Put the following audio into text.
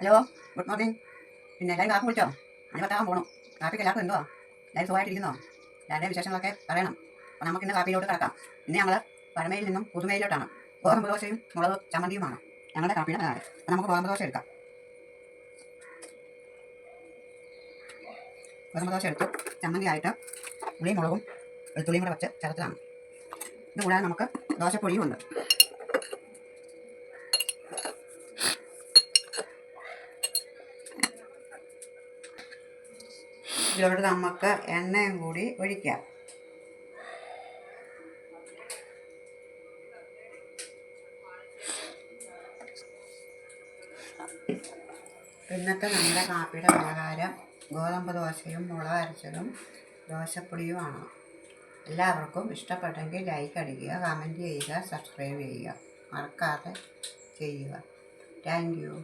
Hello, good morning. പിന്നെ എല്ലാവരും കാപ്പി കുടിച്ചോ? അണിപത്താകാൻ പോകണം. കാപ്പിക്ക് എല്ലാവർക്കും എന്തോ എല്ലാവരും സുഖമായിട്ടിരിക്കുന്നോ? എല്ലാവരുടെയും വിശേഷങ്ങളൊക്കെ പറയണം. അപ്പോൾ നമുക്ക് ഇന്ന് കാപ്പിയിലോട്ട് കിടക്കാം. ഇന്ന് ഞങ്ങൾ പഴമയിൽ നിന്നും പുതുമയിലോട്ടാണ്. ഗോതമ്പ് ദോശയും മുളക് ചമ്മന്തിയുമാണ് ഞങ്ങളുടെ കാപ്പിയുടെ നാട്. അപ്പോൾ നമുക്ക് ഗോതമ്പ് ദോശ എടുക്കാം. ഗോതമ്പ് ദോശ എടുത്ത് ചമ്മന്തിയായിട്ട് ഉള്ളിയും മുളകും വെളുത്തുള്ളിയും കൂടെ വെച്ച് ചേർത്തതാണ്. ഇത് കൂടാതെ നമുക്ക് ദോശപ്പൊടിയും ഉണ്ട്. ഇതിലോട്ട് നമുക്ക് എണ്ണയും കൂടി ഒഴിക്കാം. ഇന്നത്തെ നമ്മുടെ കാപ്പിയുടെ പലഹാരം ഗോതമ്പ് ദോശയും മുളക് അരച്ചതും ദോശപ്പൊടിയുമാണ്. എല്ലാവർക്കും ഇഷ്ടപ്പെട്ടെങ്കിൽ ലൈക്ക് അടിക്കുക, കമൻറ്റ് ചെയ്യുക, സബ്സ്ക്രൈബ് ചെയ്യുക, മറക്കാതെ ചെയ്യുക. Thank you.